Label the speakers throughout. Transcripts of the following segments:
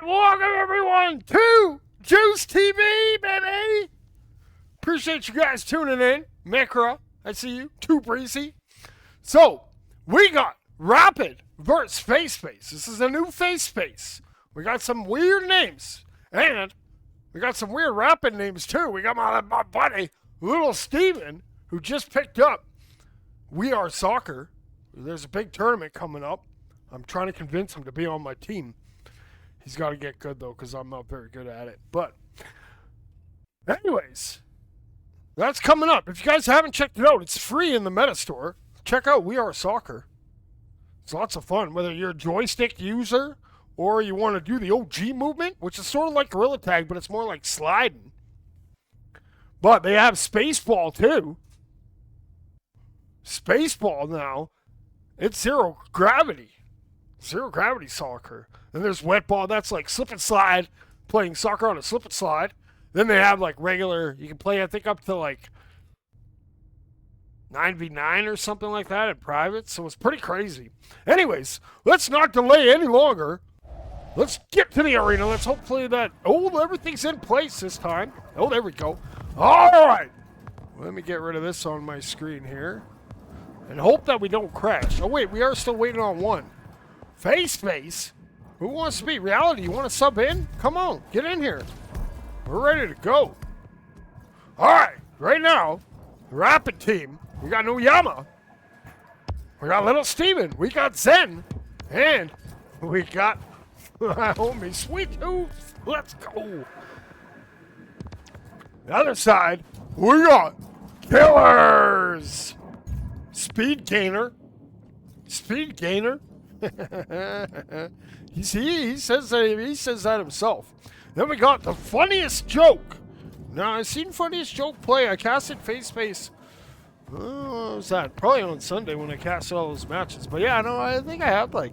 Speaker 1: Welcome everyone to Juicetv, baby. Appreciate you guys tuning in. Mikra, I see you. Too breezy. So we got Rapid versus Faceface. This is a new Faceface. We got some weird names, and we got some weird Rapid names too. We got my buddy Little Steven, who just picked up We Are Soccer. There's a big tournament coming up. I'm trying to convince him to be on my team. He's got to get good, though, because I'm not very good at it. But anyways, that's coming up. If you guys haven't checked it out, it's free in the Meta Store. Check out We Are Soccer. It's lots of fun, whether you're a joystick user or you want to do the OG movement, which is sort of like Gorilla Tag, but it's more like sliding. But they have Spaceball, too. Spaceball now, it's zero gravity. Zero gravity soccer. Then there's wet ball. That's like slip and slide, playing soccer on a slip and slide. Then they have like regular, you can play I think up to like 9v9 or something like that in private. So it's pretty crazy. Anyways, let's not delay any longer. Let's get to the arena. Let's hopefully that, everything's in place this time. Oh, there we go. All right. Let me get rid of this on my screen here. And hope that we don't crash. Oh wait, we are still waiting on one. Faceface? Who wants to be reality? You want to sub in? Come on, get in here. We're ready to go. Alright, right now, Rapid team, we got Noyama. We got Little Steven. We got Zen. And we got my homie Sweet Tooth. Let's go. The other side, we got Killers. Speed Gainer. Speed Gainer. he says that himself. Then we got the funniest joke. Now I've seen funniest joke play. I casted Faceface. What was that? Probably on Sunday when I casted all those matches. But yeah, no, I think I had I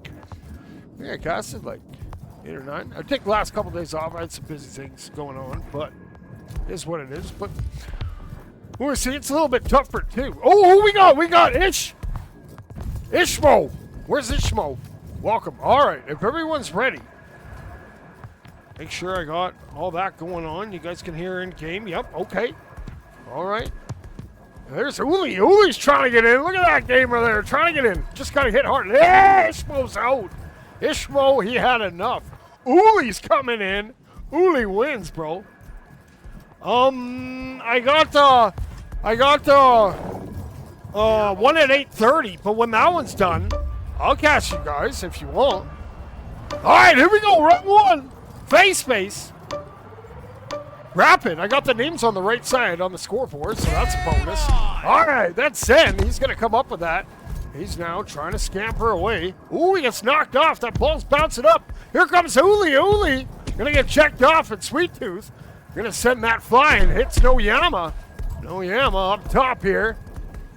Speaker 1: casted like 8 or 9. I took the last couple days off. I had some busy things going on, but it is what it is. But we'll see. It's a little bit tougher too. Oh, who we got? We got Ishmo. Where's Ishmo? Welcome. All right, if everyone's ready, make sure I got all that going on. You guys can hear in game. Yep. Okay. All right. There's Uli. Uli's trying to get in. Look at that gamer there, trying to get in. Just got to hit hard. Yeah, Ishmo's out. Ishmo, he had enough. Uli's coming in. Uli wins, bro. I got one at 8:30, but when that one's done, I'll catch you guys if you want. All right, here we go. Round one. Faceface. Rapid. I got the names on the right side on the scoreboard, so that's a bonus. All right, that's Zen. He's going to come up with that. He's now trying to scamper away. Ooh, he gets knocked off. That ball's bouncing up. Here comes Uli. Uli. Going to get checked off at Sweet Tooth. Going to send that flying. Hits Noyama. Noyama up top here.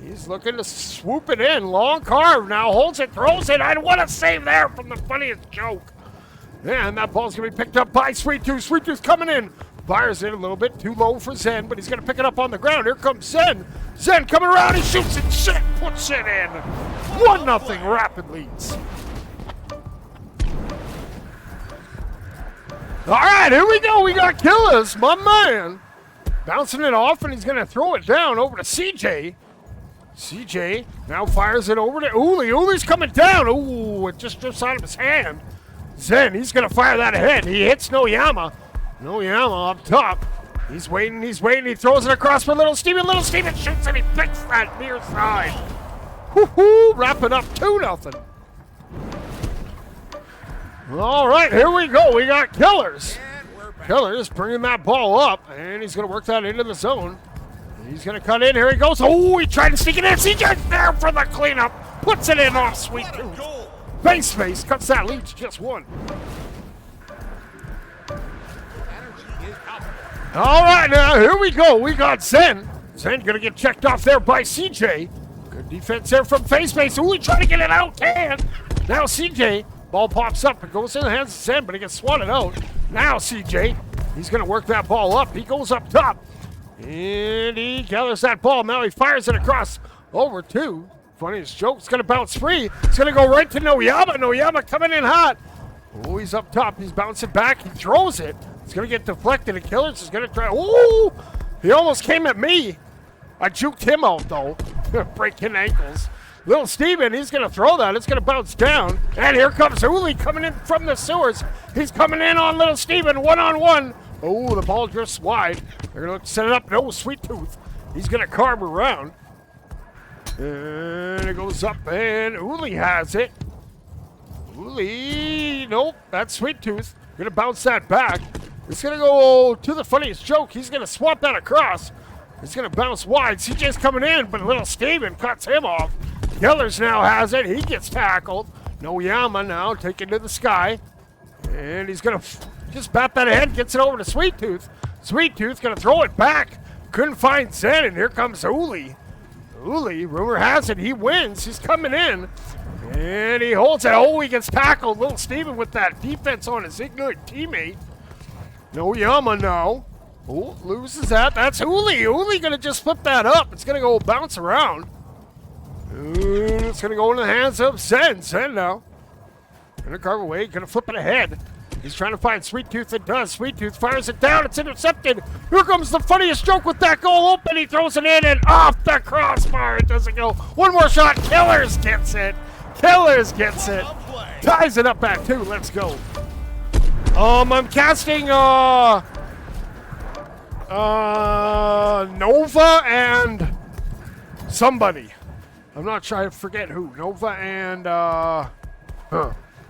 Speaker 1: He's looking to swoop it in. Long carve now. Holds it, throws it. I want to save there from the funniest joke. And that ball's going to be picked up by Sweet Tooth. Sweet Tooth coming in. Fires it a little bit too low for Zen, but he's going to pick it up on the ground. Here comes Zen. Zen coming around. He shoots it. Shit. Puts it in. 1-0 Rapid leads. All right, here we go. We got Killers, my man. Bouncing it off, and he's going to throw it down over to CJ. CJ now fires it over to Uli. Uli's coming down. Ooh, it just drifts out of his hand. Zen, he's going to fire that ahead. He hits Noyama. Noyama up top. He's waiting. He throws it across for Little Steven. Little Steven shoots and he picks that near side. Woohoo! Wrapping up 2-0. All right, here we go. We got Killers. Killers bringing that ball up, and he's going to work that into the zone. He's going to cut in. Here he goes. Oh, he tried to sneak it in. CJ's there for the cleanup. Puts it in off Sweet Tooth. Faceface cuts that lead to just 1. All right, now here we go. We got Zen. Zen going to get checked off there by CJ. Good defense there from Faceface. Ooh, he trying to get it out. And now CJ. Ball pops up. It goes in the hands of Zen, but it gets swatted out. Now CJ. He's going to work that ball up. He goes up top. And he gathers that ball. Now he fires it across over to Funniest joke. It's going to bounce free. It's going to go right to Noyama. Noyama coming in hot. Oh, he's up top. He's bouncing back. He throws it. It's going to get deflected. And Killers is going to try. Oh, he almost came at me. I juked him out, though. Breaking ankles. Little Steven, he's going to throw that. It's going to bounce down. And here comes Uli coming in from the sewers. He's coming in on Little Steven, one-on-one. Oh, the ball drifts wide. They're going to set it up. No, Sweet Tooth. He's going to carve around. And it goes up, and Uli has it. Uli, nope, that's Sweet Tooth. Going to bounce that back. It's going to go to the funniest joke. He's going to swap that across. It's going to bounce wide. CJ's coming in, but Little Steven cuts him off. Killers now has it. He gets tackled. No Yama now taken to the sky. And he's going to just bat that ahead, gets it over to Sweet Tooth. Sweet Tooth going to throw it back. Couldn't find Zen, and here comes Uli. Uli, rumor has it, he wins. He's coming in. And he holds it. Oh, he gets tackled. Little Steven with that defense on his ignorant teammate. No Yama now. Oh, loses that. That's Uli. Uli going to just flip that up. It's going to go bounce around. And it's going to go in the hands of Zen. Zen now. Going to carve away. Going to flip it ahead. He's trying to find Sweet Tooth. It does. Sweet Tooth fires it down. It's intercepted. Here comes the funniest joke with that goal open. He throws it in and off the crossbar. It doesn't go. One more shot. Killers gets it. Killers gets it. Ties it up at 2. Let's go. I'm casting Nova and somebody. I'm not sure. I forget who. Nova and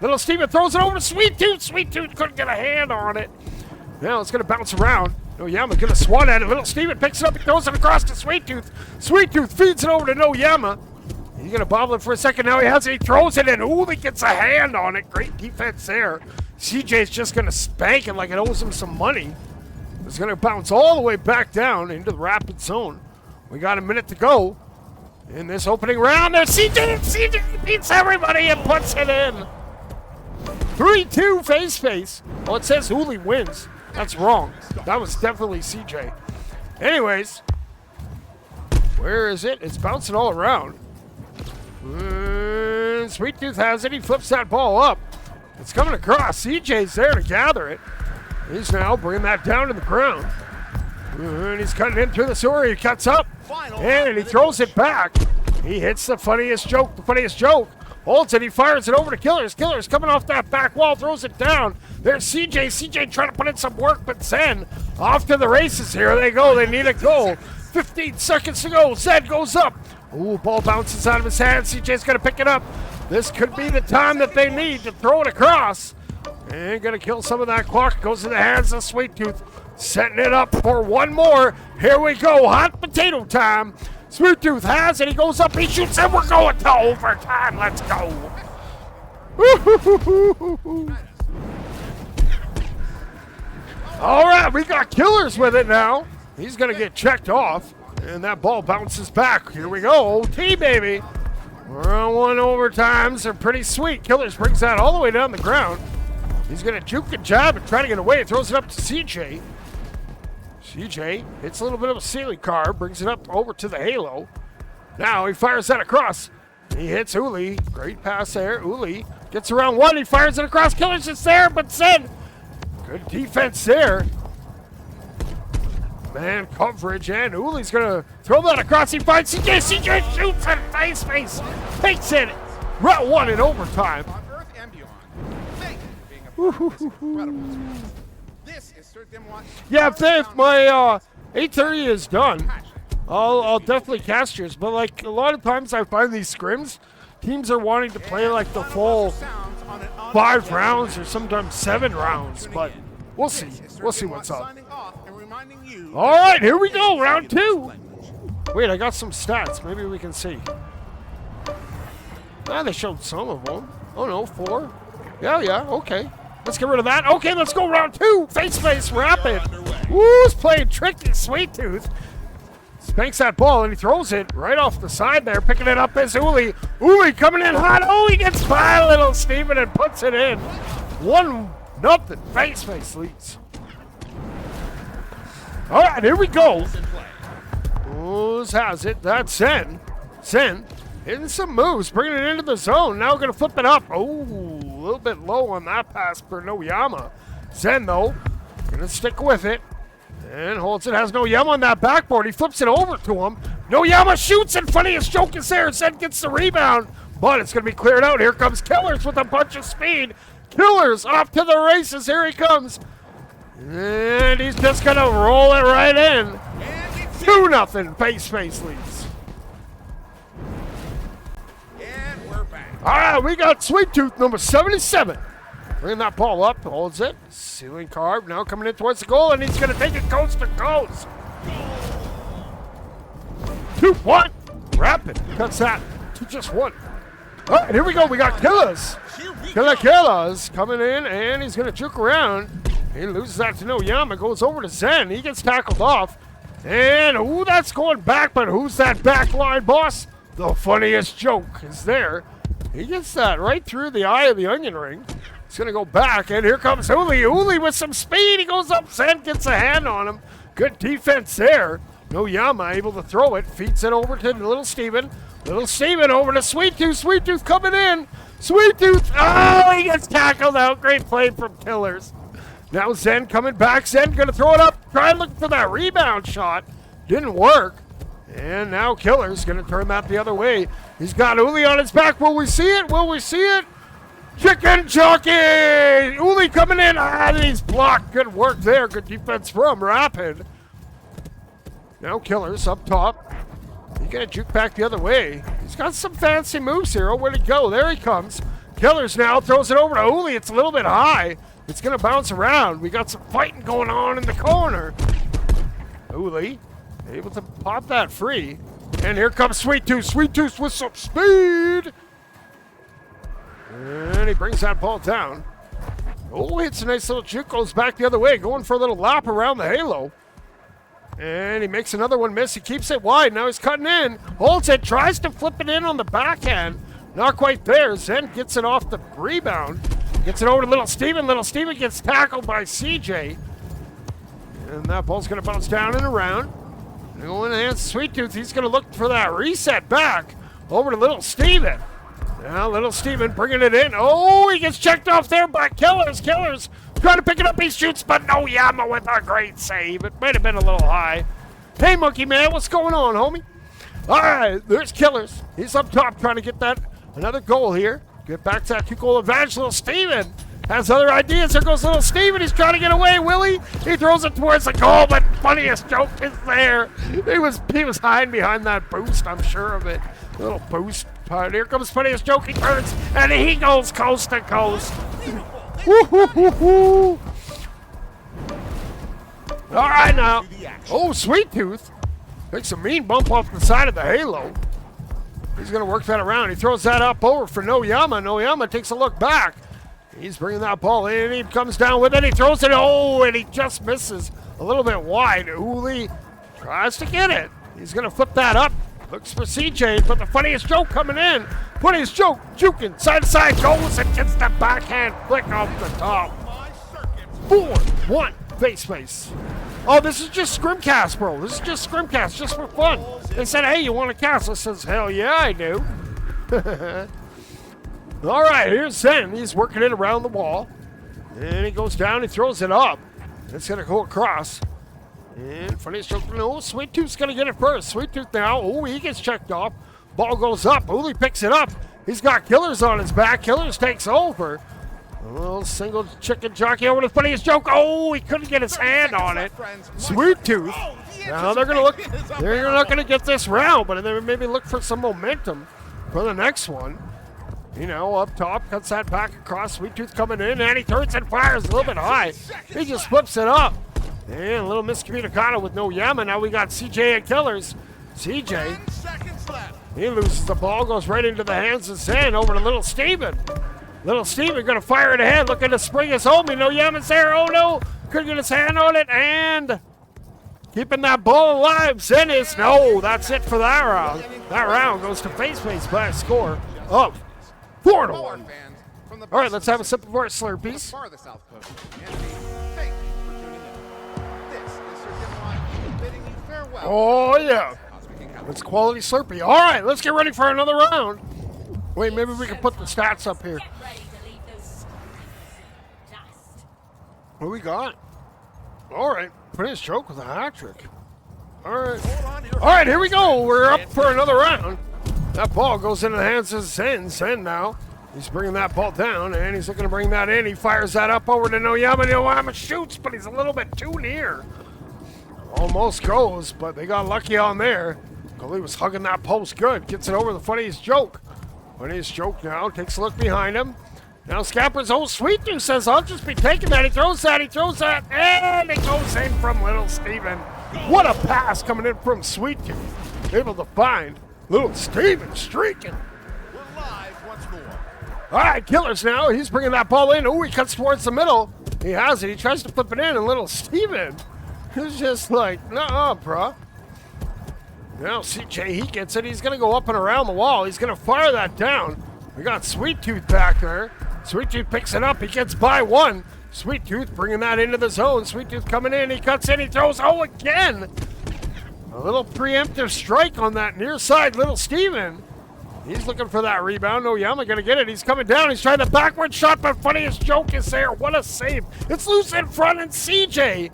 Speaker 1: Little Steven throws it over to Sweet Tooth. Sweet Tooth couldn't get a hand on it. Now it's going to bounce around. No Yama going to swat at it. Little Steven picks it up and throws it across to Sweet Tooth. Sweet Tooth feeds it over to No Yama. He's going to bobble it for a second. Now he has it. He throws it in. Ooh, he gets a hand on it. Great defense there. CJ's just going to spank it like it owes him some money. It's going to bounce all the way back down into the rapid zone. We got a minute to go in this opening round. There's CJ. CJ beats everybody and puts it in. 3-2 Faceface. Oh, it says Uli wins. That's wrong. That was definitely CJ. Anyways, where is it? It's bouncing all around. Sweet Tooth has it. He flips that ball up. It's coming across. CJ's there to gather it. He's now bringing that down to the ground. And he's cutting in through the sewer. He cuts up. And he throws it back. He hits the funniest joke. The funniest joke. Holds it. He fires it over to Killers. Killers coming off that back wall. Throws it down. There's CJ. CJ trying to put in some work. But Zen off to the races. Here they go. They need a goal. 15 seconds to go. Zen goes up. Ooh, ball bounces out of his hands. CJ's going to pick it up. This could be the time that they need to throw it across. And going to kill some of that clock. Goes in the hands of Sweet Tooth. Setting it up for one more. Here we go. Hot potato time. Sweet Tooth has it. He goes up. He shoots and we're going to overtime. Let's go. All right. We got Killers with it now. He's going to get checked off. And that ball bounces back. Here we go. OT, baby. We're on 1 overtimes. They're pretty sweet. Killers brings that all the way down the ground. He's going to juke and jab and try to get away. Throws it up to CJ. CJ hits a little bit of a ceiling car. Brings it up over to the halo. Now he fires that across. He hits Uli. Great pass there. Uli gets around 1. He fires it across. Killers is there, but Zen. Good defense there. Man coverage, and Uli's going to throw that across. He finds CJ. CJ shoots at Faceface. Takes it. Route 1 in overtime.
Speaker 2: On Earth and beyond. Thank you for being a part of this incredible experience. This is Sir Dimwat.
Speaker 1: Yeah, if my 8:30 is done, I'll definitely cast yours. But like a lot of times I find these scrims, teams are wanting to play like the full 5 rounds or sometimes 7 rounds. But we'll see. We'll see what's up. All right, here we go, round 2. Wait, I got some stats. Maybe we can see. Ah, they showed some of them. Oh, no, 4. Yeah, okay. Let's get rid of that. Okay, let's go round 2. Faceface rapid. Ooh, he's playing tricky. Sweet Tooth spanks that ball, and he throws it right off the side there. Picking it up is Uli. Uli coming in hot. Oh, he gets by Little Steven and puts it in. 1-0. Faceface leads. All right, here we go. Who's has it? That's Zen. Zen hitting some moves, bringing it into the zone. Now we're going to flip it up. Oh, little bit low on that pass for Noyama. Zen, though, gonna stick with it. And holds it, has Noyama on that backboard. He flips it over to him. Noyama shoots, and funniest joke is there. Zen gets the rebound, but it's gonna be cleared out. Here comes Killers with a bunch of speed. Killers off to the races. Here he comes. And he's just gonna roll it right in. 2-0, Faceface leads.
Speaker 2: And we're back.
Speaker 1: All right, we got Sweet Tooth number 77. Bringing that ball up, holds it. Ceiling carve, now coming in towards the goal, and he's gonna take it coast to coast. 2-1. Rapid cuts that to just 1. All right, here we go. We got Killers. Killers coming in, and he's gonna juke around. He loses that to Noyama, goes over to Zen. He gets tackled off. And, ooh, that's going back, but who's that back line boss? The funniest joke is there. He gets that right through the eye of the onion ring. He's going to go back, and here comes Uli. Uli with some speed. He goes up, Zen gets a hand on him. Good defense there. Noyama able to throw it, feeds it over to Little Steven. Little Steven over to Sweet Tooth. Sweet Tooth coming in. Sweet Tooth, oh, he gets tackled out. Great play from Killers. Now Zen coming back. Zen going to throw it up. Try and look for that rebound shot. Didn't work. And now Killer's going to turn that the other way. He's got Uli on his back. Will we see it? Will we see it? Chicken jockey! Uli coming in. He's blocked. Good work there. Good defense from Rapid. Now Killer's up top. He's going to juke back the other way. He's got some fancy moves here. Oh, where'd he go? There he comes. Killers now throws it over to Uli. It's a little bit high. It's going to bounce around. We got some fighting going on in the corner. Uli able to pop that free. And here comes Sweet Tooth. Sweet Tooth with some speed. And he brings that ball down. Oh, hits a nice little juke. Goes back the other way. Going for a little lap around the halo. And he makes another one miss. He keeps it wide. Now he's cutting in. Holds it. Tries to flip it in on the backhand. Not quite there. Zen gets it off the rebound. Gets it over to Little Steven. Little Steven gets tackled by CJ. And that ball's going to bounce down and around. Going in the hands of Sweet Tooth. He's going to look for that reset back. Over to Little Steven. Now Little Steven bringing it in. Oh, he gets checked off there by Killers. Killers trying to pick it up. He shoots, but Noyama with a great save. It might have been a little high. Hey, Monkey Man, what's going on, homie? All right, there's Killers. He's up top trying to get that another goal here. Get back to that 2-goal advantage. Little Steven has other ideas. There goes Little Steven. He's trying to get away. Willie, he throws it towards the goal, but funniest joke is there. He was hiding behind that boost, I'm sure of it. A little boost. Here comes funniest joke. He turns, and he goes coast to coast. Woo-hoo-hoo-hoo. All right, now. Oh, Sweet Tooth takes a mean bump off the side of the halo. He's going to work that around. He throws that up over for Noyama. Noyama takes a look back. He's bringing that ball in. He comes down with it. He throws it. Oh, and he just misses a little bit wide. Uli tries to get it. He's going to flip that up. Looks for CJ, but the funniest joke coming in. Funniest joke, juking, side to side, goes and gets the backhand flick off the top. 4-1, Faceface. Oh, this is just Scrimcast, bro. This is just Scrimcast, just for fun. They said, hey, you want to cast? I says, hell yeah, I do. All right, here's Zen. He's working it around the wall. And he goes down, he throws it up. It's going to go across. And funniest joke, no, Sweet Tooth's going to get it first. Sweet Tooth now, oh, he gets checked off. Ball goes up, Uli picks it up. He's got Killers on his back. Killers takes over. A little single chicken jockey over the funniest joke. Oh, he couldn't get his hand on it. Sweet Tooth. Now they're going to look, they're not going to get this round, but then maybe look for some momentum for the next one. You know, up top, cuts that back across. Sweet Tooth coming in, and he turns and fires a little bit high. He just flips it up. And a little miscommunicado with Noyama. Now we got CJ and Killers. CJ, he loses the ball, goes right into the hands of Zen over to Little Steven. Little Steven going to fire it ahead, looking to spring his home. Noyama's there. Oh no, couldn't get his hand on it, and keeping that ball alive. Zen is, no, that's it for that round. That round goes to Faceface by a score of 4-1. All right, let's have a sip of our Slurpees. Oh, yeah. It's quality Slurpee. All right, let's get ready for another round. Wait, maybe we can put the stats up here. What we got? All right, finish choke with a hat trick. All right. All right, here we go. We're up for another round. That ball goes into the hands of Zen. Zen now. He's bringing that ball down, and he's looking to bring that in. He fires that up over to Noyama. Noyama shoots, but he's a little bit too near. Almost goes, but they got lucky on there. Goalie was hugging that post good. Gets it over the funniest joke. Funniest joke now. Takes a look behind him. Now Scapper's old Sweet Tooth says, I'll just be taking that. He throws that, and it goes in from Little Steven. What a pass coming in from Sweet Tooth. Able to find Little Steven streaking.
Speaker 2: We're live once more.
Speaker 1: All right, Killers now. He's bringing that ball in. Oh, he cuts towards the middle. He has it. He tries to flip it in, and Little Steven is just like, nuh-uh, bro. Now CJ, he gets it. He's going to go up and around the wall. He's going to fire that down. We got Sweet Tooth back there. Sweet Tooth picks it up. He gets by one. Sweet Tooth bringing that into the zone. Sweet Tooth coming in. He cuts in. He throws. Oh, again. A little preemptive strike on that near side. Little Steven. He's looking for that rebound. Noyama going to get it. He's coming down. He's trying the backward shot, but funniest joke is there. What a save. It's loose in front, and CJ.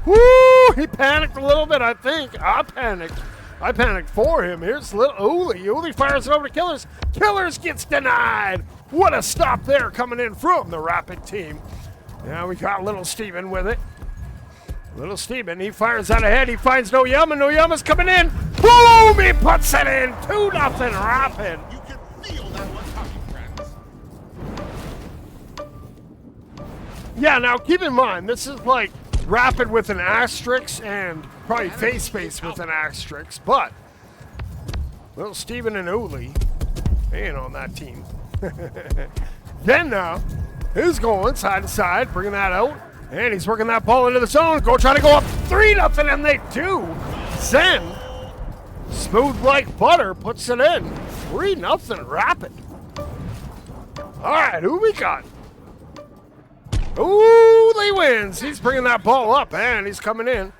Speaker 1: Woo! He panicked a little bit, I think. I panicked for him. Here's little Uli. Uli fires it over to Killers. Killers gets denied. What a stop there coming in from the Rapid team. Now we got Little Steven with it. Little Steven, he fires out ahead. He finds Noyama. Noyama's coming in. Boom! He puts it in. 2-0 Rapid.
Speaker 2: You can feel that one coming, friends.
Speaker 1: Yeah, now keep in mind, this is like Rapid with an asterisk and probably Faceface with an asterisk, but Little Steven and Uli ain't on that team. Then now, he's going side to side, bringing that out, and he's working that ball into the zone. Trying to go up 3-0, and they do. Zen, smooth like butter, puts it in. 3-0 Rapid. All right, who we got? Uli wins. He's bringing that ball up, and he's coming in.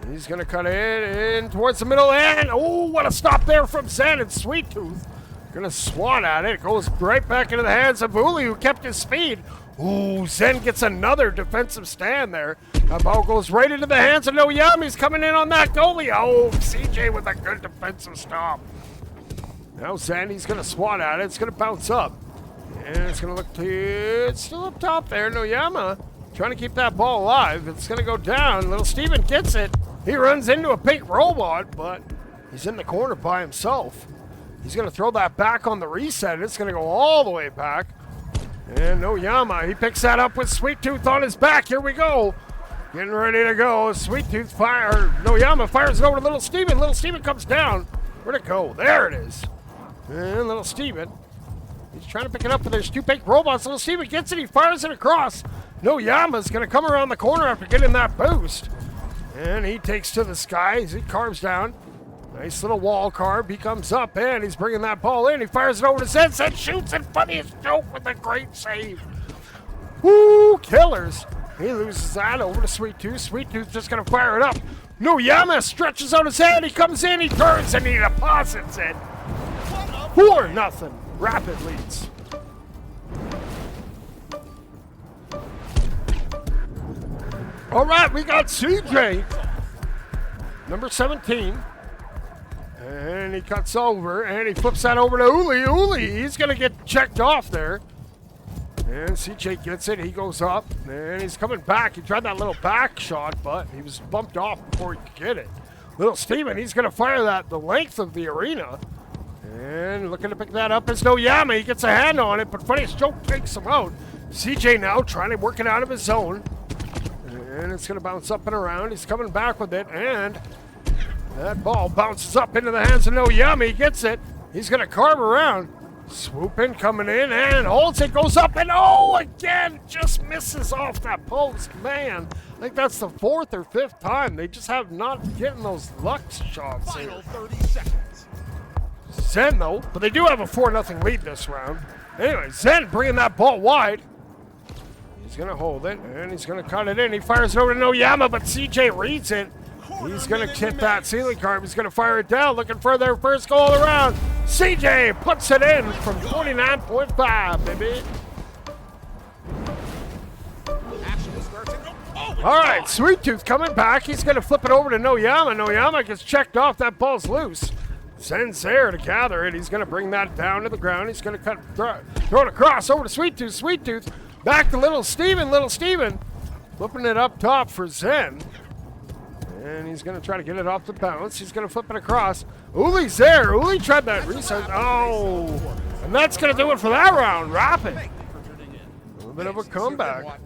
Speaker 1: He's going to cut it in towards the middle, and oh, what a stop there from Zen and Sweet Tooth. Gonna swat at it. It goes right back into the hands of Uli, who kept his speed. Ooh, Zen gets another defensive stand there. That ball goes right into the hands of Noyama. He's coming in on that goalie. Oh, CJ with a good defensive stop. Now Zen, he's gonna swat at it. It's gonna bounce up. And it's gonna look to, it's still up top there. Noyama trying to keep that ball alive. It's gonna go down. Little Steven gets it. He runs into a pink robot, but he's in the corner by himself. He's going to throw that back on the reset. It's going to go all the way back. And Noyama, he picks that up with Sweet Tooth on his back. Here we go. Getting ready to go. Sweet Tooth fire. Noyama fires it over to Little Steven. Little Steven comes down. Where'd it go? There it is. And Little Steven, he's trying to pick it up, but there's two pink robots. Little Steven gets it. He fires it across. Noyama's going to come around the corner after getting that boost. And he takes to the skies. He carves down. Nice little wall carve. He comes up, and he's bringing that ball in. He fires it over to Zen. Zen shoots, and funniest joke with a great save. Woo, Killers. He loses that over to Sweet Tooth. Sweet Tooth just going to fire it up. Noyama stretches out his hand. He comes in, he turns, and he deposits it. 4-0. Rapid leads. All right, we got CJ, number 17. And he cuts over, and he flips that over to Uli. Uli, he's going to get checked off there. And CJ gets it. He goes up, and he's coming back. He tried that little back shot, but he was bumped off before he could get it. Little Steven, he's going to fire that the length of the arena. And looking to pick that up is Noyama. He gets a hand on it, but funniest joke takes him out. CJ now trying to work it out of his zone. And it's going to bounce up and around. He's coming back with it, and that ball bounces up into the hands of Noyama. He gets it. He's going to carve around. Swoop in, coming in, and holds it, goes up, and oh, again, just misses off that post. Man, I think that's the 4th or 5th time. They just have not getting those luck shots here.
Speaker 2: Final 30 seconds.
Speaker 1: Zen, though, but they do have a 4-0 lead this round. Anyway, Zen bringing that ball wide. He's going to hold it, and he's going to cut it in. He fires it over to Noyama, but CJ reads it. He's going to hit that ceiling carve. He's going to fire it down, looking for their first goal around. CJ puts it in from 49.5, baby.
Speaker 2: Action starts in
Speaker 1: All right, Sweet Tooth coming back. He's going to flip it over to Noyama. Noyama gets checked off. That ball's loose. Zen's there to gather it. He's going to bring that down to the ground. He's going to throw it across over to Sweet Tooth. Sweet Tooth back to Little Steven. Little Steven flipping it up top for Zen. And he's going to try to get it off the bounce. He's going to flip it across. Uli's there. Uli tried that reset. Oh, and that's going to do it for that round. Rapid. A little bit of a comeback.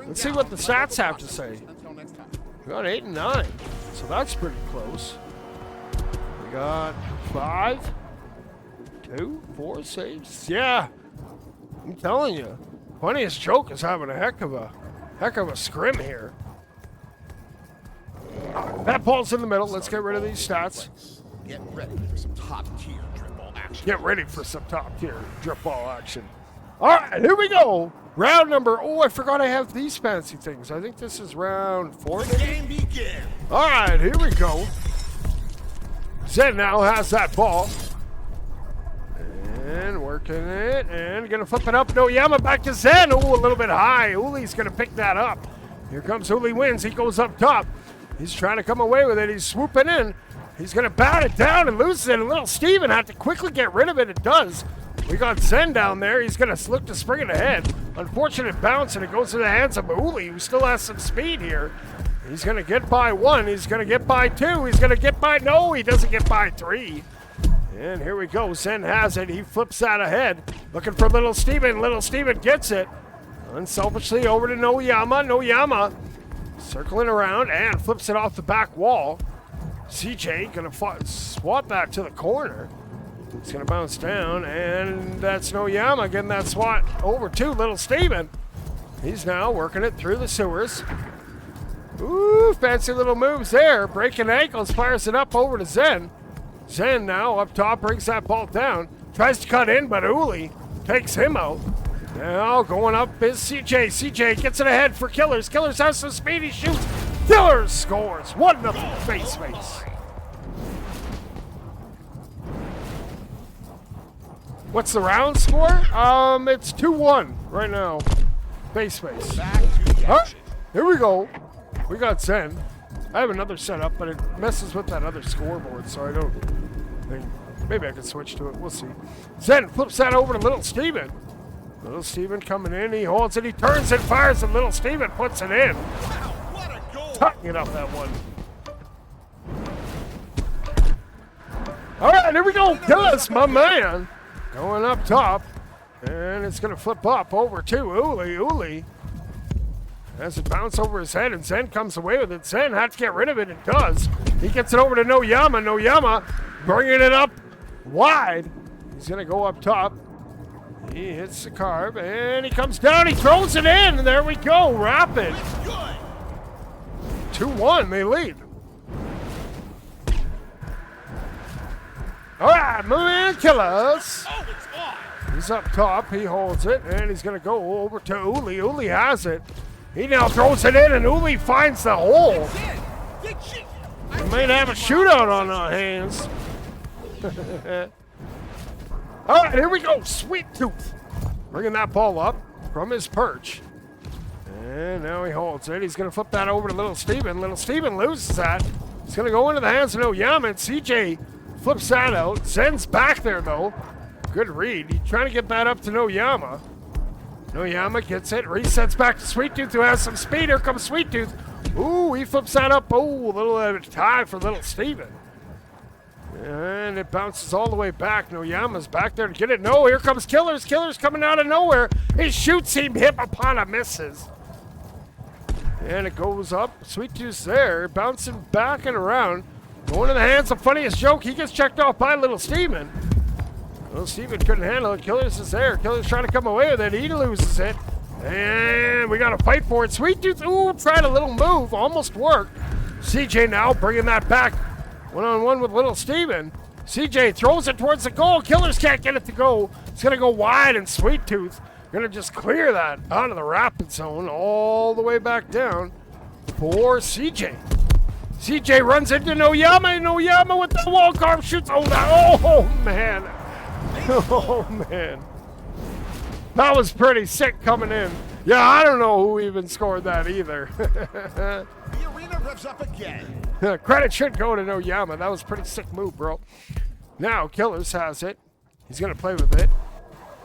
Speaker 1: Let's see what the stats have to say. We got 8 and 9, so that's pretty close. We got 5, 2, 4 saves. Yeah, I'm telling you, Funniest Joke is having a heck of a scrim here. That ball's in the middle. Let's get rid of these stats.
Speaker 2: Get ready for some top-tier drip ball action.
Speaker 1: Get ready for some top-tier drip ball action. All right, here we go. Round number, oh, I forgot I have these fancy things. I think this is round 4.
Speaker 2: Game begin.
Speaker 1: All right, here we go. Zen now has that ball. And working it, and gonna flip it up. Noyama back to Zen. Oh, a little bit high. Uli's gonna pick that up. Here comes Uli wins. He goes up top. He's trying to come away with it. He's swooping in. He's gonna bat it down and loses it. And little Steven had to quickly get rid of it. It does. We got Zen down there. He's gonna look to spring it ahead. Unfortunate bounce, and it goes to the hands of Uli, who still has some speed here. He's gonna get by 1. He's gonna get by 2. He's gonna get by, no, he doesn't get by 3. And here we go. Zen has it. He flips that ahead. Looking for Little Steven. Little Steven gets it. Unselfishly over to Noyama. Noyama circling around and flips it off the back wall. CJ gonna swat that to the corner. It's gonna bounce down, and that's Noyama getting that swat over to Little Steven. He's now working it through the sewers. Ooh, fancy little moves there. Breaking ankles, fires it up over to Zen. Zen now up top, brings that ball down. Tries to cut in, but Uli takes him out. Now going up is CJ. CJ gets it ahead for Killers. Killers has some speed, he shoots. Killers scores. 1-0 Faceface. What's the round score? It's 2-1 right now. Faceface.
Speaker 2: Back to the action.
Speaker 1: Here we go. We got Zen. I have another setup, but it messes with that other scoreboard, so I don't think. Maybe I can switch to it. We'll see. Zen flips that over to Little Steven. Little Steven coming in. He holds it. He turns and fires, and Little Steven puts it in.
Speaker 2: Wow, what a goal.
Speaker 1: Tucking it up that one. All right, here we go. Gillis, my man. Going up top. And it's going to flip up over to Uli. Uli has it bounce over his head, and Zen comes away with it. Zen had to get rid of it. It does. He gets it over to Noyama. Noyama bringing it up wide. He's going to go up top. He hits the carb, and he comes down. He throws it in, and there we go. Rapid. 2-1, they lead. All right, move in, Killers.
Speaker 2: Oh, it's on.
Speaker 1: He's up top. He holds it, and he's going to go over to Uli. Uli has it. He now throws it in, and Uli finds the hole. We might have a shootout on our hands. All right, here we go. Sweet Tooth. Bringing that ball up from his perch. And now he holds it. He's going to flip that over to Little Steven. Little Steven loses that. It's going to go into the hands of Noyama, and CJ flips that out. Zen's back there, though. Good read. He's trying to get that up to Noyama. Noyama gets it, resets back to Sweet Tooth, who has some speed. Here comes Sweet Tooth. Ooh, he flips that up. Ooh, a little tie for Little Steven. And it bounces all the way back. Noyama's back there to get it. No, here comes Killers. Killers coming out of nowhere. He shoots him, Hippopotama misses. And it goes up. Sweet Tooth's there, bouncing back and around. Going to the hands of Funniest Joke. He gets checked off by Little Steven. Little Steven couldn't handle it. Killers is there. Killers trying to come away with it. He loses it. And we got to fight for it. Sweet Tooth, ooh, tried a little move. Almost worked. CJ now bringing that back. One-on-one with Little Steven. CJ throws it towards the goal. Killers can't get it to go. It's going to go wide, and Sweet Tooth going to just clear that out of the rapid zone all the way back down for CJ. CJ runs into Noyama, and Noyama with the wall carve shoots. Oh, man. Oh, man. That was pretty sick coming in. Yeah, I don't know who even scored that either.
Speaker 2: The arena revs up again.
Speaker 1: Credit should go to Noyama. That was a pretty sick move, bro. Now, Killers has it. He's going to play with it.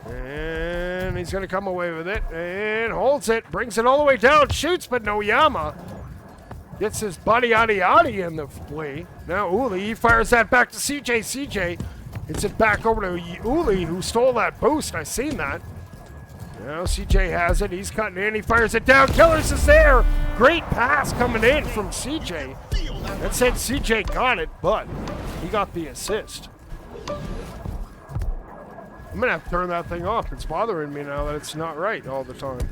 Speaker 1: And he's going to come away with it. And holds it. Brings it all the way down. Shoots, but Noyama gets his buddy Adi in the play. Now, Uli, he fires that back to CJ. CJ hits it back over to Uli, who stole that boost. I seen that. Now CJ has it. He's cutting in. He fires it down. Killers is there. Great pass coming in from CJ. That said CJ got it, but he got the assist. I'm going to have to turn that thing off. It's bothering me now that it's not right all the time.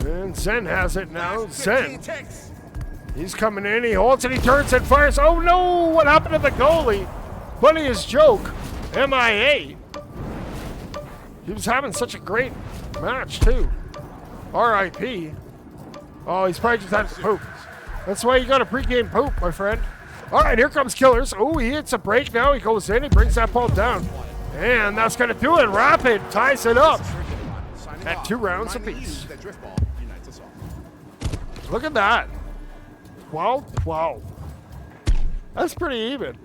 Speaker 1: And Zen has it now. Zen. He's coming in. He holds it. He turns and fires. Oh, no. What happened to the goalie? Funniest joke. MIA. He was having such a great match, too. R.I.P. Oh, he's probably just had to poop. That's why you got a pregame poop, my friend. All right, here comes Killers. Oh, he hits a break now. He goes in. He brings that ball down. And that's going to do it. Rapid ties it up at 2 rounds apiece. Look at that. 12-12. That's pretty even.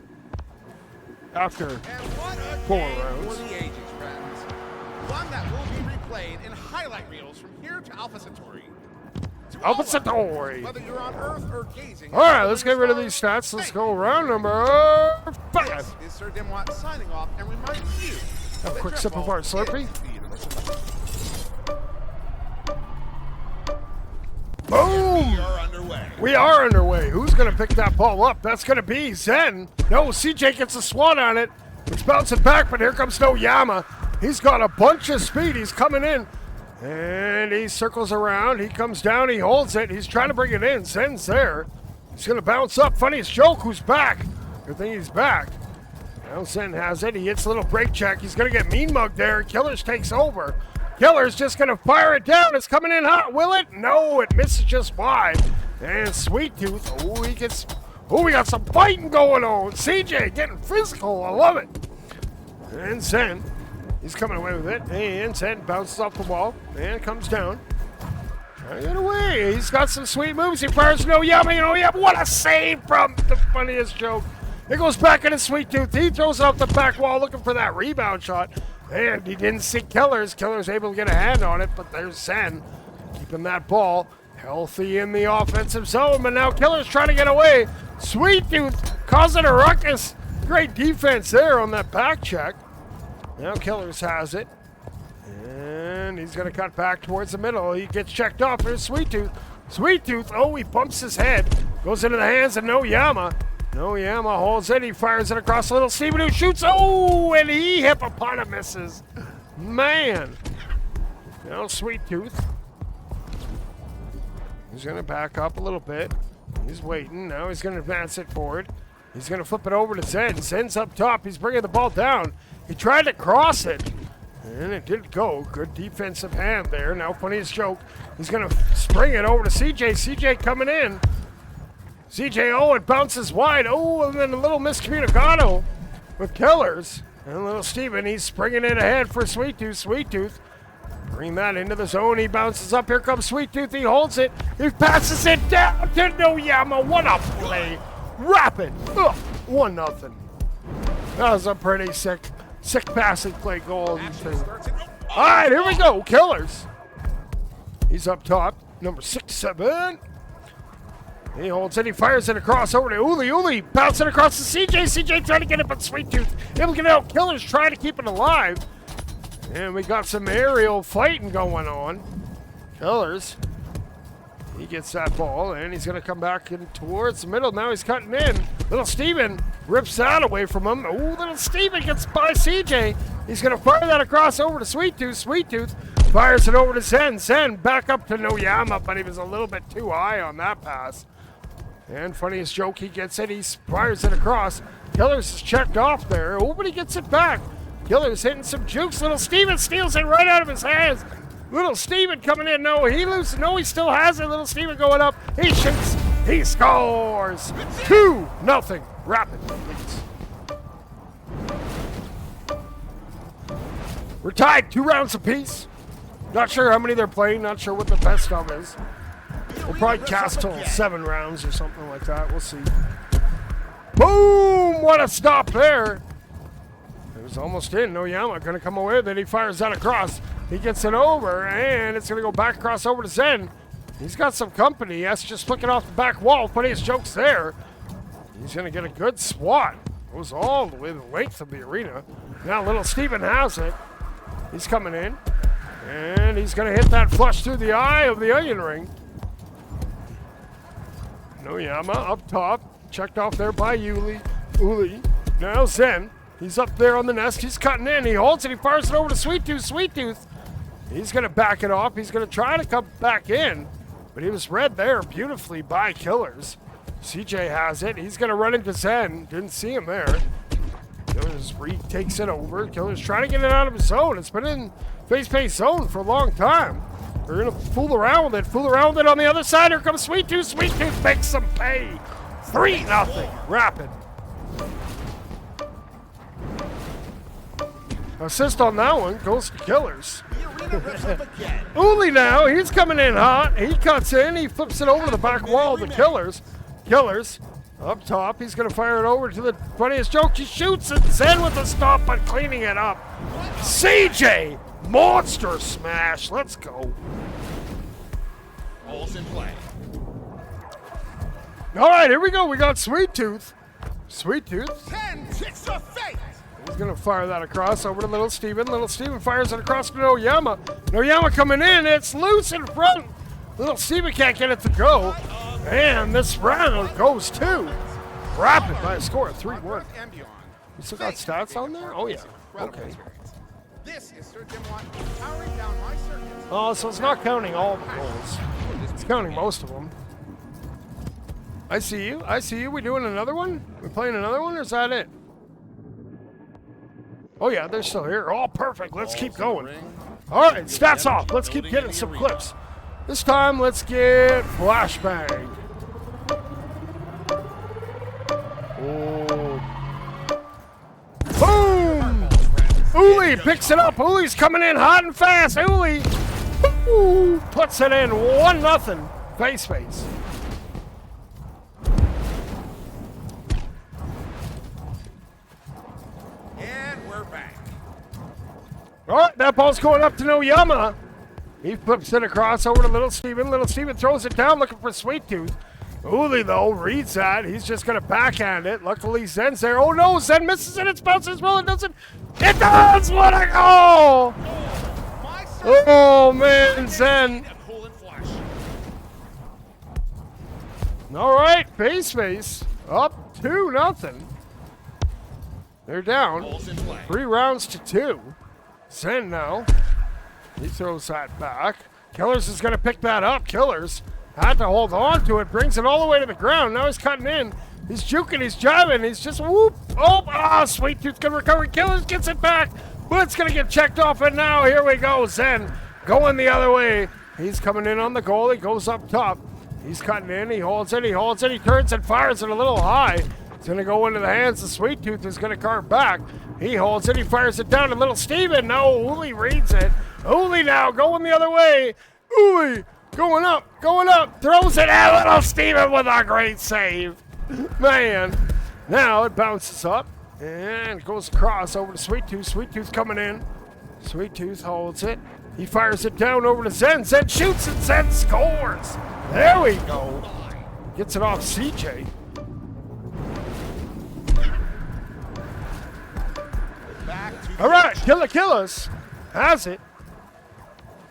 Speaker 1: After 4 rounds.
Speaker 2: One that will be replayed in highlight reels from here to Alpha Centauri.
Speaker 1: Alpha Centauri.
Speaker 2: Whether you're on Earth or gazing.
Speaker 1: All right, let's get rid of these stats. Let's go round number 5.
Speaker 2: This is Sir Dimwat signing off and reminds you.
Speaker 1: Have a quick sip of our Slurpee. Boom!
Speaker 2: We are underway.
Speaker 1: We are underway. Who's going to pick that ball up? That's going to be Zen. No, CJ gets a swat on it. It's bouncing back, but here comes Noyama. He's got a bunch of speed. He's coming in. And he circles around. He comes down. He holds it. He's trying to bring it in. Zen's there. He's going to bounce up. Funniest joke, who's back? Good thing he's back. Now Zen has it. He hits a little break check. He's going to get mean mugged there. Killers takes over. Killers just going to fire it down. It's coming in hot. Will it? No, it misses just wide. And Sweet Tooth. Oh, he gets... Oh, we got some fighting going on. CJ getting physical. I love it. And Zen. He's coming away with it. And Zen bounces off the wall. And comes down. Trying to get away. He's got some sweet moves. He fires Noyama. What a save from the funniest joke. It goes back into Sweet Tooth. He throws it off the back wall looking for that rebound shot. And he didn't see Killers. Killers able to get a hand on it, but there's Zen keeping that ball healthy in the offensive zone. But now Killers trying to get away. Sweet Tooth causing a ruckus. Great defense there on that back check. Now Killers has it. And he's going to cut back towards the middle. He gets checked off. There's Sweet Tooth. Sweet Tooth, oh, he bumps his head. Goes into the hands of Noyama. Noyama holds it. He fires it across Little Steven, who shoots. Oh, and he hippopotamuses. Man. Now Sweet Tooth. He's going to back up a little bit. He's waiting. Now he's going to advance it forward. He's going to flip it over to Zen. Zen's up top. He's bringing the ball down. He tried to cross it, and it didn't go. Good defensive hand there. Now, funniest joke. He's going to spring it over to CJ. CJ coming in. CJ, oh, it bounces wide. Oh, and then a little miscommunicado with Killers. And Little Steven, he's springing it ahead for Sweet Tooth. Sweet Tooth, bring that into the zone. He bounces up. Here comes Sweet Tooth. He holds it. He passes it down to Noyama. What a play. Rapid. 1-0. That was a pretty sick passing play goal. All right, here we go. Killers. He's up top. Number 6-7. He holds it. He fires it across over to Uli. Uli bouncing across to CJ. CJ trying to get it, but Sweet Tooth able to get it out. Killers trying to keep it alive. And we got some aerial fighting going on. Killers. He gets that ball, and he's going to come back in towards the middle. Now he's cutting in. Little Steven rips that away from him. Oh, Little Steven gets by CJ. He's going to fire that across over to Sweet Tooth. Sweet Tooth fires it over to Zen. Zen back up to Noyama, but he was a little bit too high on that pass. And funniest joke, he gets it. He fires it across. Killers is checked off there. Oh, but he gets it back. Killers hitting some jukes. Little Steven steals it right out of his hands. Little Steven coming in. No, he loses. No, he still has it. Little Steven going up. He shoots. He scores. 2-0. Rapid leads. We're tied 2 rounds apiece. Not sure how many they're playing. Not sure what the best of is. We'll probably cast till 7 rounds or something like that. We'll see. Boom! What a stop there. It was almost in. Noyama going to come away. Then he fires that across. He gets it over, and it's going to go back across over to Zen. He's got some company. That's just looking off the back wall, putting his jokes there. He's going to get a good swat. Goes all the way the length of the arena. Now little Steven has it. He's coming in, and he's going to hit that flush through the eye of the onion ring. Noyama up top. Checked off there by Uli. Now Zen. He's up there on the nest. He's cutting in. He holds it. He fires it over to Sweet Tooth. Sweet Tooth. He's going to back it off. He's going to try to come back in. But he was read there beautifully by Killers. CJ has it. He's going to run into Zen. Didn't see him there. Killers takes it over. Killers trying to get it out of his zone. It's been in Faceface zone for a long time. They're going to fool around with it. Fool around with it on the other side. Here comes Sweet Tooth. Sweet Tooth makes some pay. 3-0. Rapid. Assist on that one goes to Killers. Uli now, he's coming in hot. He cuts in, he flips it over to the back wall of the Killers. Killers up top, he's going to fire it over to the funniest joke. He shoots it. Zen with the stop, but cleaning it up. CJ, monster smash. Let's go.
Speaker 2: Balls in play.
Speaker 1: All right, here we go. We got Sweet Tooth. Sweet Tooth.
Speaker 2: 10 kicks of fate.
Speaker 1: He's going to fire that across over to Little Steven. Little Steven fires it across to Noyama. Noyama coming in. It's loose in front. Little Steven can't get it to go. And this round goes to Rapid by a score of 3-1. You still got stats on there? Oh, yeah. Okay.
Speaker 2: This is Sir Jim Watt powering down my circuit.
Speaker 1: Oh, so it's not counting all the goals. It's counting most of them. I see you. I see you. We doing another one? We playing another one, or is that it? Oh, yeah, they're still here. Oh, perfect. Let's keep going. All right, stats off. Let's keep getting some clips. This time, let's get Flashbang. Oh. Boom! Uli picks it up. Uli's coming in hot and fast. Uli puts it in 1-0. Faceface. All right, that ball's going up to Noyama. He flips it across over to Little Steven. Little Steven throws it down looking for Sweet Tooth. Uli, though, reads that. He's just going to backhand it. Luckily, Zen's there. Oh, no, Zen misses it. It's bouncing as well. It doesn't. It does! What a goal! Oh, man, Zen. All right, Faceface up 2-0. They're down 3 rounds to 2. Zen now. He throws that back. Killers is going to pick that up. Killers had to hold on to it. Brings it all the way to the ground. Now he's cutting in. He's juking. He's jiving. He's just whoop. Oh, Sweet Tooth going to recover. Killers gets it back. But it's going to get checked off. And now here we go. Zen going the other way. He's coming in on the goal. He goes up top. He's cutting in. He holds it. He holds it. He turns and fires it a little high. It's going to go into the hands of Sweet Tooth, who's going to carve back. He holds it. He fires it down to Little Steven. No, Uli reads it. Uli now going the other way. Uli going up. Throws it at Little Steven with a great save. Man. Now it bounces up and goes across over to Sweet Tooth. Sweet Tooth coming in. Sweet Tooth holds it. He fires it down over to Zen. Zen shoots and Zen scores. There we go. Gets it off CJ. All right, Killers has it.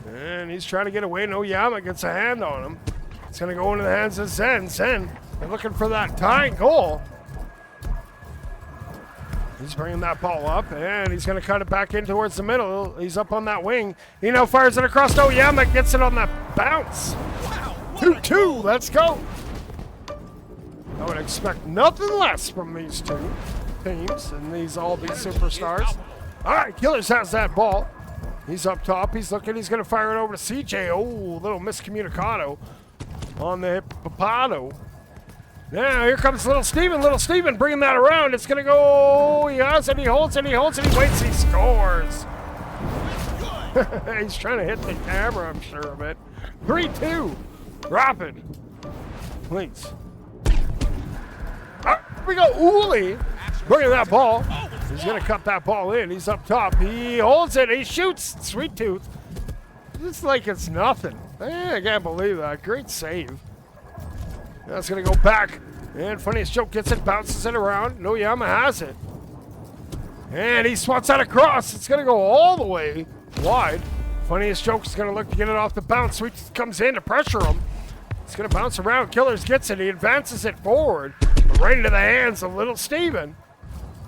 Speaker 1: And he's trying to get away. Noyama gets a hand on him. It's going to go into the hands of Zen. Zen, they're looking for that tying goal. He's bringing that ball up, and he's going to cut it back in towards the middle. He's up on that wing. He now fires it across. Noyama gets it on that bounce. 2-2, let's go. I would expect nothing less from these two teams and all these superstars. All right, Killers has that ball. He's up top. He's looking. He's going to fire it over to CJ. Oh, little miscommunicado on the Papado. Now, here comes Little Steven. Little Steven bringing that around. It's going to go. He has it. He holds it. He holds it. He waits. He scores. He's trying to hit the camera, I'm sure of it. 3-2. Rapid. Please. Here we go. Uli bringing that ball. He's going to cut that ball in. He's up top. He holds it. He shoots. Sweet Tooth. It's like it's nothing. I can't believe that. Great save. That's going to go back. And Funniest Joke gets it, bounces it around. Noyama has it. And he swats that across. It's going to go all the way wide. Funniest Joke is going to look to get it off the bounce. Sweet Tooth comes in to pressure him. It's going to bounce around. Killers gets it. He advances it forward. Right into the hands of Little Steven.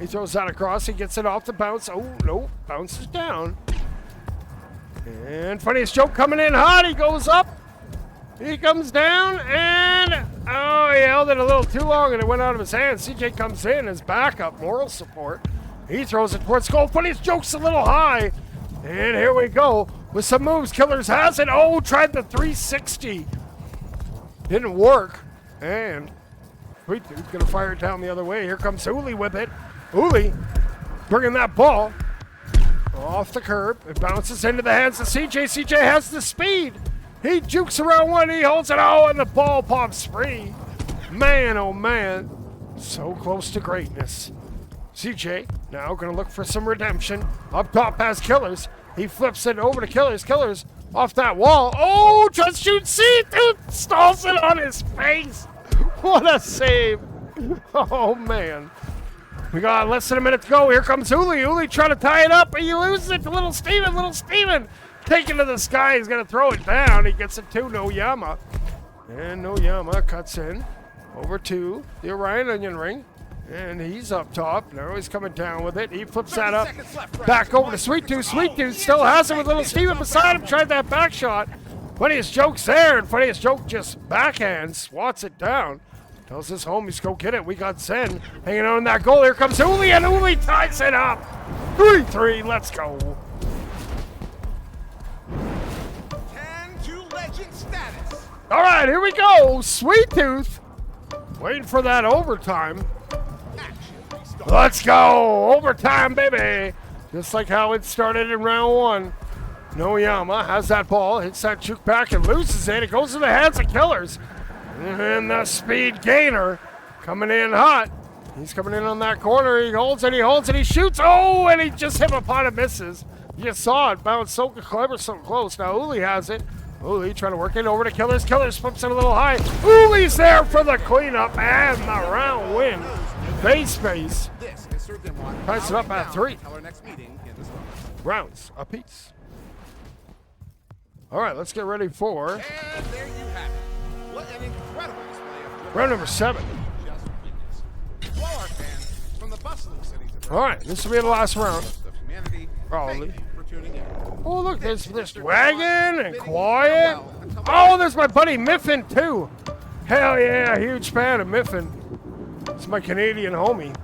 Speaker 1: He throws that across. He gets it off the bounce. Oh, no. Bounces down. And Funniest Joke coming in hot. He goes up. He comes down. And, oh, he held it a little too long and it went out of his hands. CJ comes in as backup, moral support. He throws it towards goal. Funniest Joke's a little high. And here we go with some moves. Killers has it. Oh, tried the 360. Didn't work. And Sweet Tooth gonna fire it down the other way. Here comes Uli with it. Uli bringing that ball off the curb. It bounces into the hands of CJ. CJ has the speed. He jukes around one. He holds it. Oh, and the ball pops free. Man, oh man. So close to greatness. CJ now gonna look for some redemption. Up top has Killers. He flips it over to Killers. Killers off that wall. Oh, just shoot C-Tooth. Stalls it on his face. What a save. Oh, man. We got less than a minute to go. Here comes Uli. Uli trying to tie it up, but he loses it to Little Steven. Little Steven taking to the sky. He's going to throw it down. He gets it to Noyama. And Noyama cuts in over to the Orion onion ring. And he's up top. Now he's coming down with it. He flips that up. Back over to Sweet Tooth. Sweet Tooth still has it with Little Steven beside him. Tried that back shot. Funniest Joke's there. And Funniest Joke just backhands. Swats it down. Tells his homies, go get it. We got Zen hanging on that goal. Here comes Uli. And Uli ties it up. 3-3. Let's go.
Speaker 2: 10-2 legend status.
Speaker 1: All right, here we go. Sweet Tooth. Waiting for that overtime. Let's go! Overtime, baby! Just like how it started in round one. Noyama has that ball, hits that juke back and loses it. It goes to the hands of Killers. And the speed gainer coming in hot. He's coming in on that corner. He holds it, he shoots. Oh, and he just hit upon it, misses. You just saw it bounce so clever, so close. Now Uli has it. Uli trying to work it over to Killers. Killers flips it a little high. Uli's there for the cleanup and the round win. Faceface ties it up at 3 rounds apiece. All right, let's get ready for
Speaker 2: And there you have it. What an incredible display of
Speaker 1: round number 7.
Speaker 2: just to all our fans from the bustling cities of
Speaker 1: All right, this will be the last round.
Speaker 2: of humanity.
Speaker 1: Probably.
Speaker 2: Thank you for tuning in.
Speaker 1: Oh, look, there's this wagon and quiet. Oh, there's my buddy Miffin, too. Hell yeah, huge fan of Miffin. It's my Canadian homie.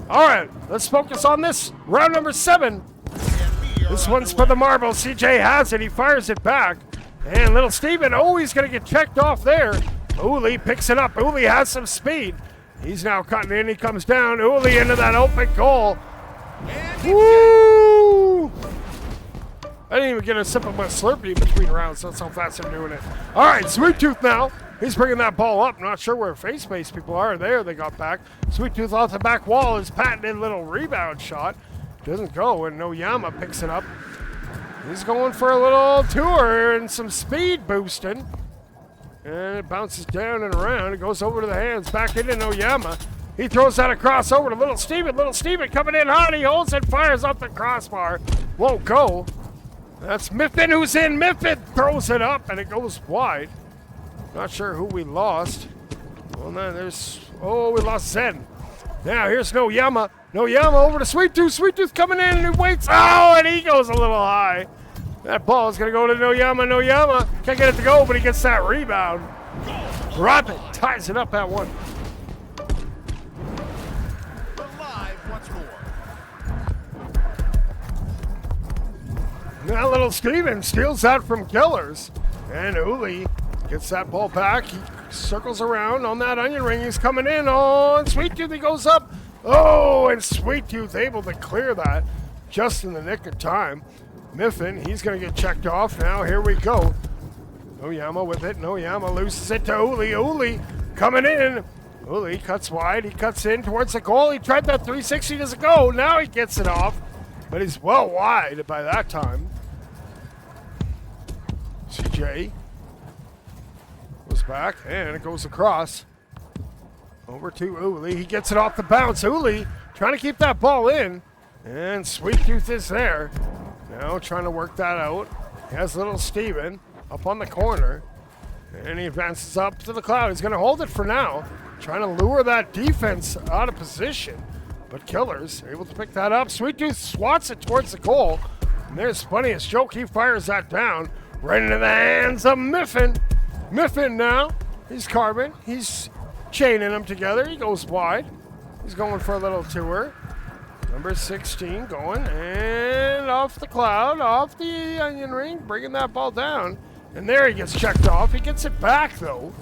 Speaker 1: All right, let's focus on this. Round number 7. This one's for the marble. CJ has it. He fires it back. And Little Steven, oh, he's going to get checked off there. Uli picks it up. Uli has some speed. He's now cutting in. He comes down. Uli into that open goal. Woo! I didn't even get a sip of my Slurpee between rounds. That's how fast I'm doing it. All right, Sweet Tooth now. He's bringing that ball up. Not sure where Faceface people are. There, they got back. Sweet Tooth off the back wall. His patented little rebound shot doesn't go, and Noyama picks it up. He's going for a little tour and some speed boosting. And it bounces down and around. It goes over to the hands. Back into Noyama. He throws that across over to Little Steven. Little Steven coming in hot. He holds it, fires up the crossbar. Won't go. That's Miffin who's in. Miffin throws it up, and it goes wide. Not sure who we lost. Well, now there's... Oh, we lost Zen. Now, here's Noyama. Noyama over to Sweet Tooth. Sweet Tooth coming in, and he waits. Oh, and he goes a little high. That ball is going to go to Noyama. Noyama can't get it to go, but he gets that rebound. Rapid ties it up at 1.
Speaker 2: We're live once more.
Speaker 1: Now Little Steven steals that from Killers. And Uli gets that ball back. He circles around on that onion ring. He's coming in. Oh, and Sweet Tooth, he goes up. Oh, and Sweet Tooth able to clear that just in the nick of time. Miffin, he's going to get checked off. Now, here we go. Noyama with it. Noyama loses it to Uli. Uli coming in. Uli cuts wide. He cuts in towards the goal. He tried that 360. Doesn't go. Now he gets it off. But he's well wide by that time. CJ goes back, and it goes across. Over to Uli. He gets it off the bounce. Uli trying to keep that ball in. And Sweet Tooth is there. Now trying to work that out. He has little Steven up on the corner. And he advances up to the cloud. He's going to hold it for now. Trying to lure that defense out of position. But Killer's able to pick that up. Sweet Tooth swats it towards the goal. And there's Funniest Joke. He fires that down right into the hands of Miffin. Miffin now. He's carving. He's chaining them together. He goes wide. He's going for a little tour. Number 16 going, and off the cloud, off the onion ring, bringing that ball down. And there he gets checked off. He gets it back, though.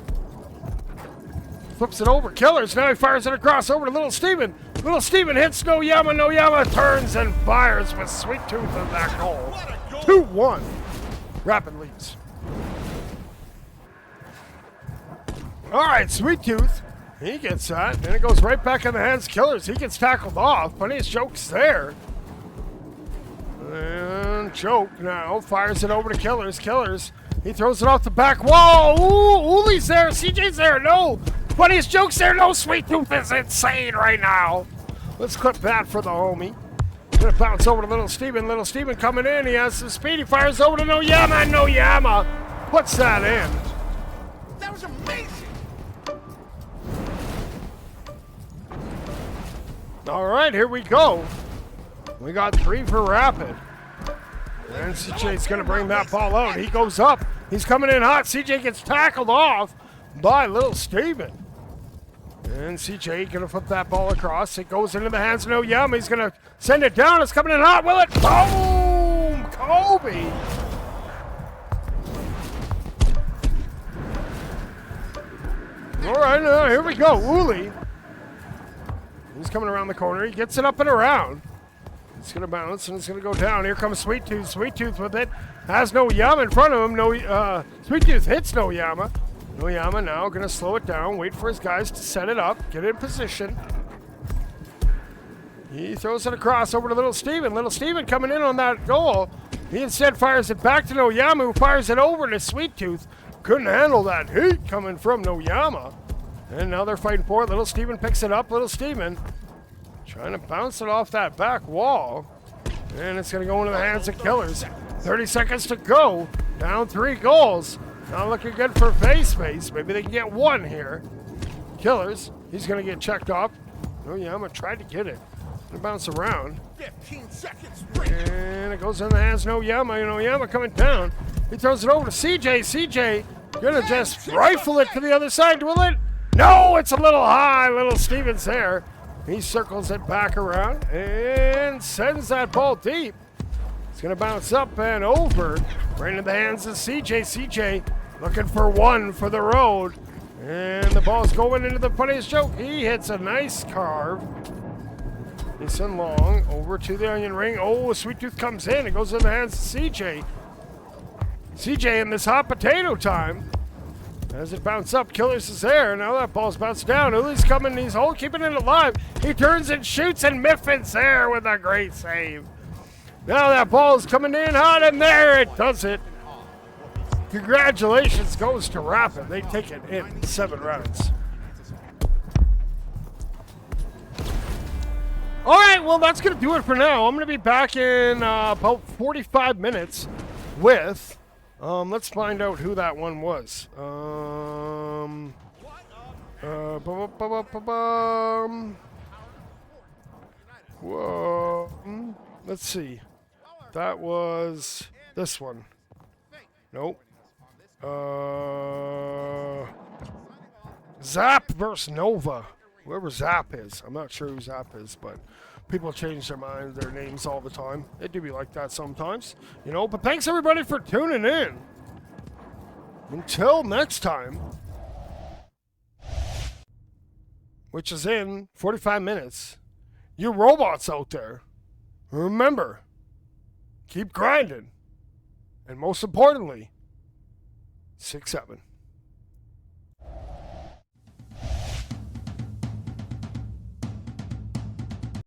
Speaker 1: Flips it over. Killers. Now he fires it across over to Little Steven. Little Steven hits Noyama. Noyama turns and fires with Sweet Tooth on that goal. 2-1. Rapid leads. All right, Sweet Tooth. He gets that, and it goes right back in the hands of Killers. He gets tackled off. Funniest Joke's there. And Joke now fires it over to Killers. Killers, he throws it off the back wall. Ooh, Uli's there. CJ's there. No. Funniest Joke's there. No. Sweet Tooth is insane right now. Let's clip that for the homie. Gonna bounce over to Little Steven. Little Steven coming in. He has some speed. He fires over to Noyama, and Noyama puts that in.
Speaker 2: That was amazing.
Speaker 1: All right, here we go. We got 3 for Rapid. And CJ's going to bring that ball out. He goes up. He's coming in hot. CJ gets tackled off by Little Steven. And CJ going to flip that ball across. It goes into the hands of Noyama. He's going to send it down. It's coming in hot. Will it? Boom! Kobe! All right, now here we go. Uli. He's coming around the corner. He gets it up and around. It's going to bounce, and it's going to go down. Here comes Sweet Tooth. Sweet Tooth with it. Has Noyama in front of him. Sweet Tooth hits Noyama. Noyama now going to slow it down, wait for his guys to set it up, get in position. He throws it across over to Little Steven. Little Steven coming in on that goal. He instead fires it back to Noyama, who fires it over to Sweet Tooth. Couldn't handle that heat coming from Noyama. And now they're fighting for it. Little Steven picks it up. Little Steven trying to bounce it off that back wall. And it's going to go into the hands of Killers. 30 seconds to go. Down 3 goals. Not looking good for Faceface. Maybe they can get 1 here. Killers. He's going to get checked off. Noyama tried to get it. Going to bounce around.
Speaker 2: 15 seconds.
Speaker 1: And it goes in the hands of Noyama. Noyama coming down. He throws it over to CJ. CJ going to just rifle it to the other side. Will it? No, it's a little high. Little Steven's there. He circles it back around and sends that ball deep. It's going to bounce up and over right into the hands of CJ. CJ looking for 1 for the road. And the ball's going into the Funniest Joke. He hits a nice carve. Nice and long over to the onion ring. Oh, Sweet Tooth comes in. It goes in the hands of CJ. CJ in this hot potato time. As it bounces up, Killers is there. Now that ball's bounced down. Uli's coming. He's keeping it alive. He turns and shoots, and Miffin's there with a great save. Now that ball's coming in hot, and there it does it. Congratulations goes to Rapid. They take it in 7 rounds. All right, well, that's going to do it for now. I'm going to be back in about 45 minutes with... let's find out who that one was. Whoa. Let's see. That was this one. Nope. Zap versus Nova. Whoever Zap is. I'm not sure who Zap is, but people change their minds, their names all the time. It do be like that sometimes, you know. But thanks everybody for tuning in. Until next time, which is in 45 minutes, you robots out there, remember, keep grinding. And most importantly, 6-7.